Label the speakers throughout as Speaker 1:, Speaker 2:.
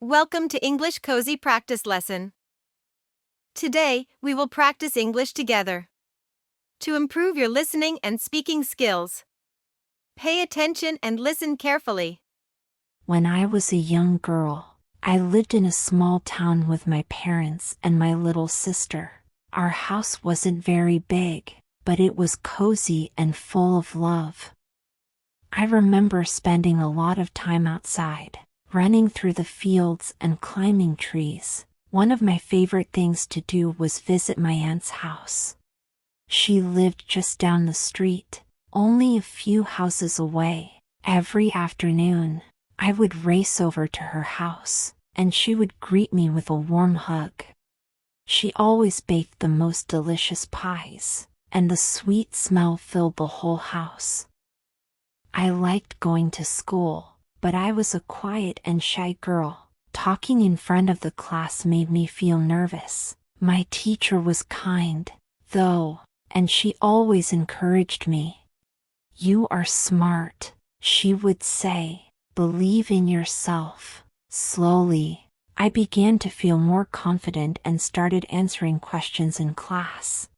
Speaker 1: Welcome to English Cozy Practice Lesson. Today, we will practice English together. To improve your listening and speaking skills, pay attention and listen carefully.
Speaker 2: When I was a young girl, I lived in a small town with my parents and my little sister. Our house wasn't very big, but it was cozy and full of love. I remember spending a lot of time outside, running through the fields and climbing trees. One of my favorite things to do was visit my aunt's house. She lived just down the street, only a few houses away. Every afternoon, I would race over to her house, and she would greet me with a warm hug. She always baked the most delicious pies, and the sweet smell filled the whole house. I liked going to school, but I was a quiet and shy girl. Talking in front of the class made me feel nervous. My teacher was kind, though, and she always encouraged me. "You are smart," she would say. "Believe in yourself." Slowly, I began to feel more confident and started answering questions in class.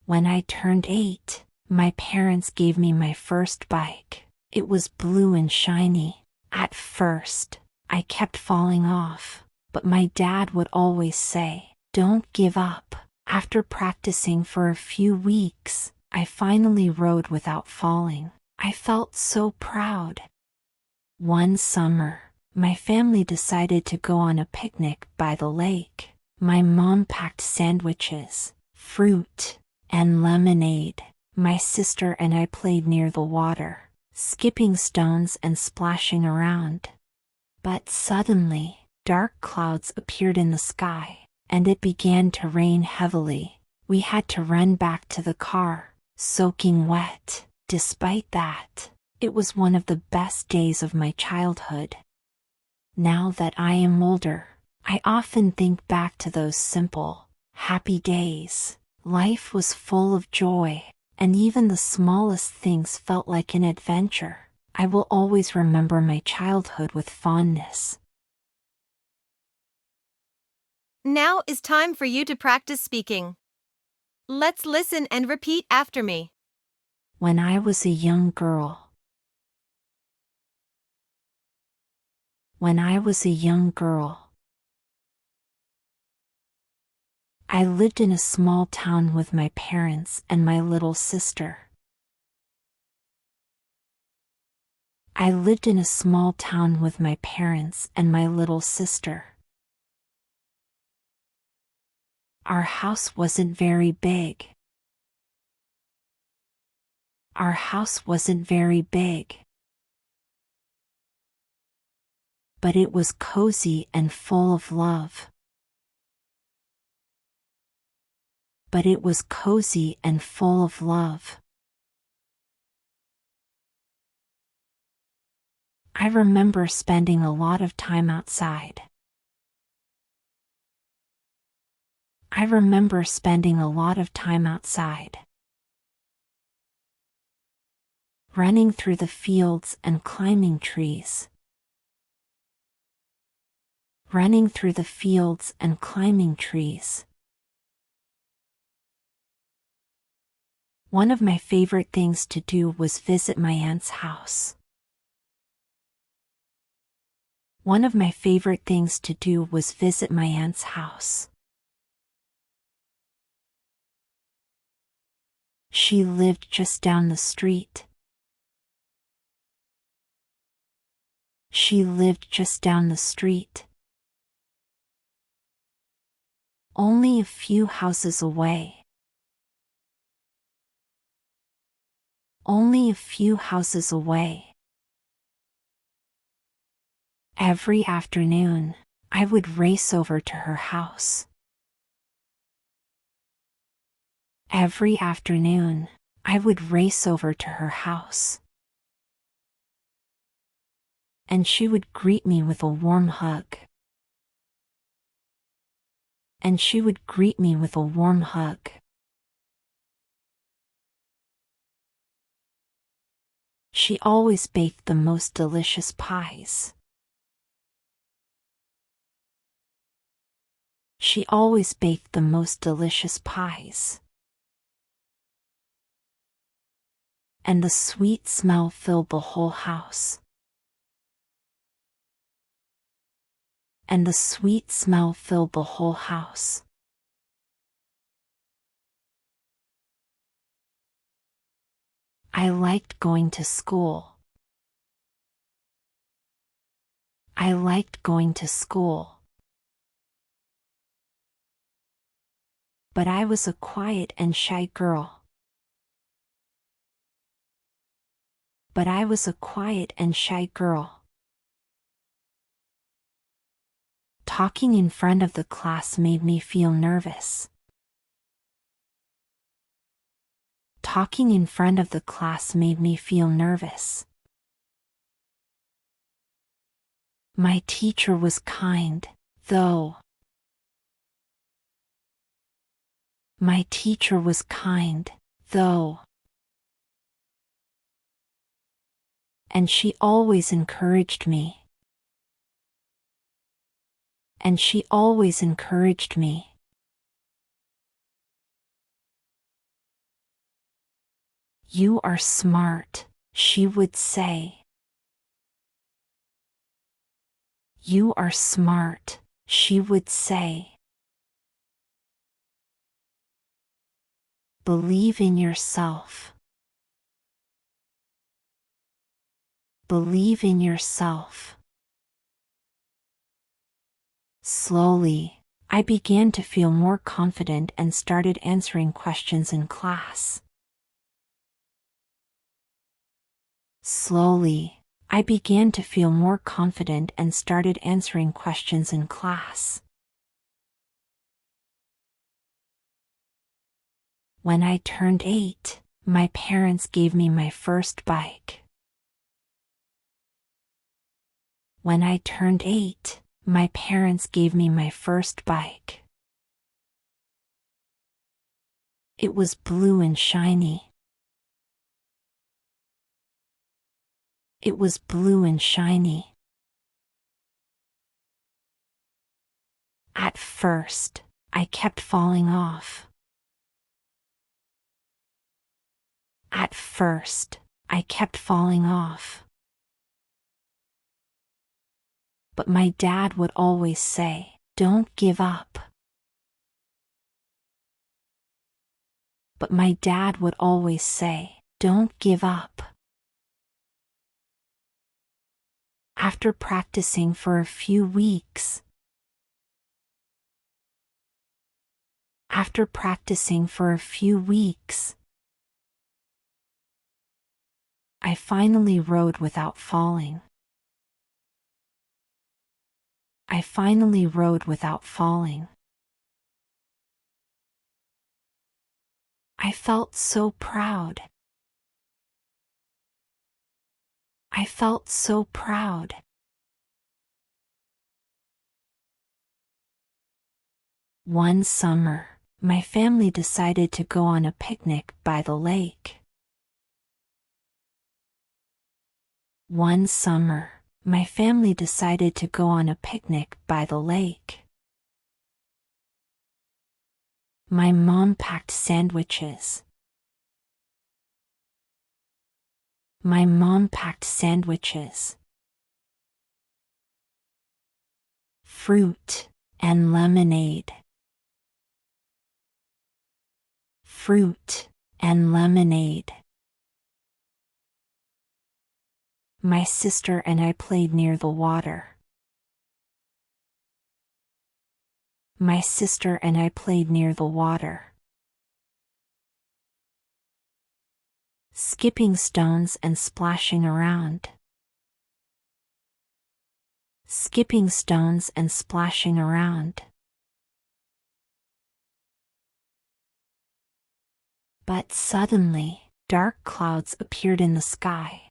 Speaker 2: When I turned 8, my parents gave me my first bike. It was blue and shiny. At first, I kept falling off, but my dad would always say, "Don't give up." After practicing for a few weeks, I finally rode without falling. I felt so proud. One summer, my family decided to go on a picnic by the lake. My mom packed sandwiches, fruit, and lemonade. My sister and I played near the water, skipping stones and splashing around. But suddenly, dark clouds appeared in the sky, and it began to rain heavily. We had to run back to the car, soaking wet. Despite that, it was one of the best days of my childhood. Now that I am older, I often think back to those simple, happy days. Life was full of joy, and even the smallest things felt like an adventure. I will always remember my childhood with fondness.
Speaker 1: Now is time for you to practice speaking. Let's listen and repeat after me.
Speaker 2: When I was a young girl. When I was a young girl. I lived in a small town with my parents and my little sister. I lived in a small town with my parents and my little sister. Our house wasn't very big. Our house wasn't very big. But it was cozy and full of love. But it was cozy and full of love. I remember spending a lot of time outside. I remember spending a lot of time outside. Running through the fields and climbing trees. Running through the fields and climbing trees. One of my favorite things to do was visit my aunt's house. One of my favorite things to do was visit my aunt's house. She lived just down the street. She lived just down the street. Only a few houses away. Only a few houses away. Every afternoon, I would race over to her house. Every afternoon, I would race over to her house. And she would greet me with a warm hug. And she would greet me with a warm hug. She always baked the most delicious pies. She always baked the most delicious pies. And the sweet smell filled the whole house. And the sweet smell filled the whole house. I liked going to school. I liked going to school. But I was a quiet and shy girl. But I was a quiet and shy girl. Talking in front of the class made me feel nervous. Talking in front of the class made me feel nervous. My teacher was kind, though. My teacher was kind, though. And she always encouraged me. And she always encouraged me. You are smart, she would say. You are smart, she would say. Believe in yourself. Believe in yourself. Slowly, I began to feel more confident and started answering questions in class. Slowly, I began to feel more confident and started answering questions in class. When I turned 8, my parents gave me my first bike. When I turned 8, my parents gave me my first bike. It was blue and shiny. It was blue and shiny. At first, I kept falling off. At first, I kept falling off. But my dad would always say, "Don't give up." But my dad would always say, "Don't give up." After practicing for a few weeks, after practicing for a few weeks, I finally rode without falling. I finally rode without falling. I felt so proud. I felt so proud. One summer, my family decided to go on a picnic by the lake. One summer, my family decided to go on a picnic by the lake. My mom packed sandwiches. My mom packed sandwiches, fruit, and lemonade. Fruit and lemonade. My sister and I played near the water. My sister and I played near the water. Skipping stones and splashing around. Skipping stones and splashing around. But suddenly, dark clouds appeared in the sky.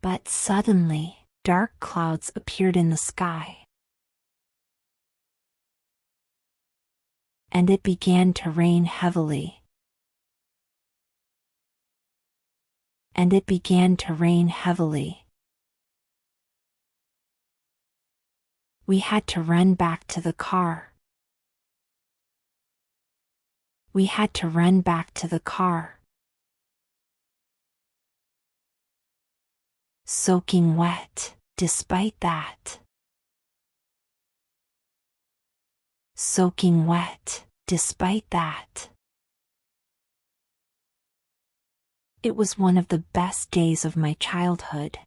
Speaker 2: But suddenly, dark clouds appeared in the sky. And it began to rain heavily. And it began to rain heavily. We had to run back to the car. We had to run back to the car. Soaking wet, despite that. Soaking wet, despite that. It was one of the best days of my childhood.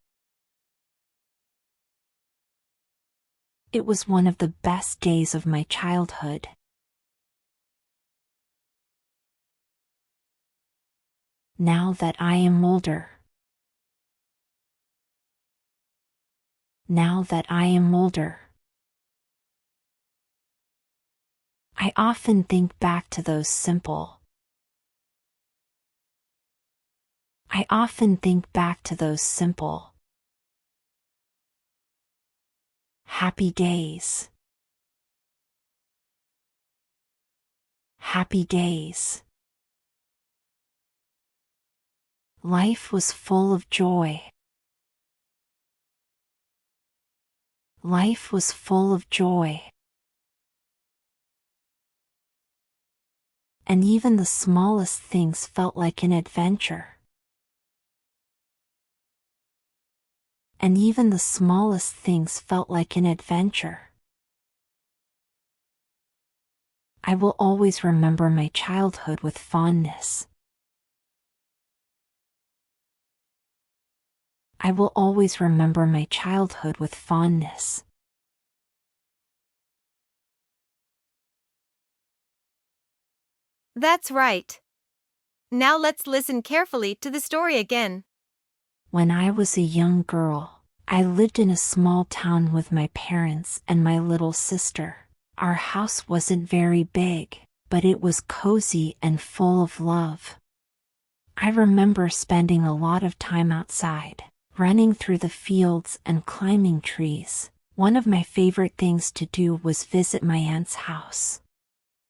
Speaker 2: It was one of the best days of my childhood. Now that I am older. Now that I am older. I often think back to those simple. I often think back to those simple. Happy days. Happy days. Life was full of joy. Life was full of joy. And even the smallest things felt like an adventure. And even the smallest things felt like an adventure. I will always remember my childhood with fondness. I will always remember my childhood with fondness.
Speaker 1: That's right. Now let's listen carefully to the story again.
Speaker 2: When I was a young girl, I lived in a small town with my parents and my little sister. Our house wasn't very big, but it was cozy and full of love. I remember spending a lot of time outside, running through the fields and climbing trees. One of my favorite things to do was visit my aunt's house.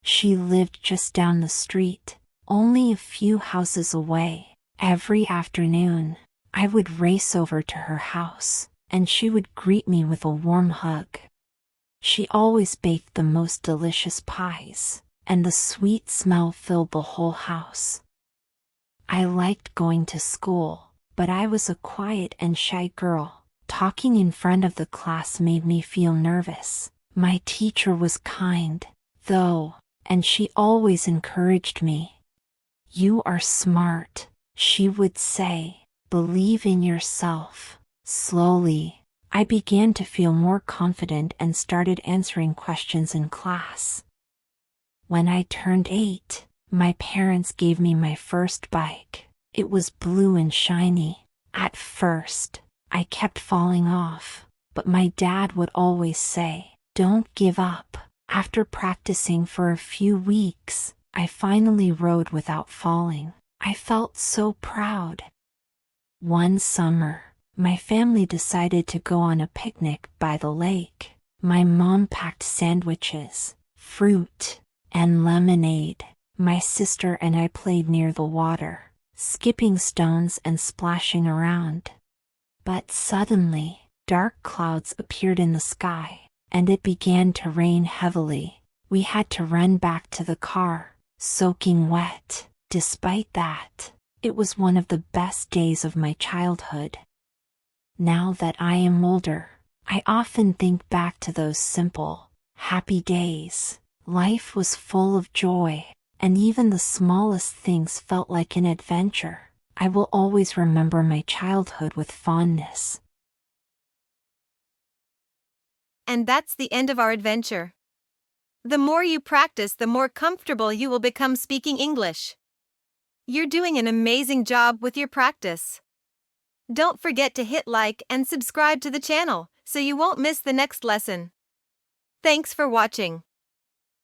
Speaker 2: She lived just down the street, only a few houses away. Every afternoon, I would race over to her house, and she would greet me with a warm hug. She always baked the most delicious pies, and the sweet smell filled the whole house. I liked going to school, but I was a quiet and shy girl. Talking in front of the class made me feel nervous. My teacher was kind, though, and she always encouraged me. "You are smart," she would say. "Believe in yourself." Slowly, I began to feel more confident and started answering questions in class. When I turned 8, my parents gave me my first bike. It was blue and shiny. At first, I kept falling off, but my dad would always say, "Don't give up." After practicing for a few weeks, I finally rode without falling. I felt so proud. One summer, my family decided to go on a picnic by the lake. My mom packed sandwiches, fruit, and lemonade. My sister and I played near the water, skipping stones and splashing around. But suddenly, dark clouds appeared in the sky, and it began to rain heavily. We had to run back to the car, soaking wet. Despite that, it was one of the best days of my childhood. Now that I am older, I often think back to those simple, happy days. Life was full of joy, and even the smallest things felt like an adventure. I will always remember my childhood with fondness.
Speaker 1: And that's the end of our adventure. The more you practice, the more comfortable you will become speaking English. You're doing an amazing job with your practice. Don't forget to hit like and subscribe to the channel so you won't miss the next lesson. Thanks for watching.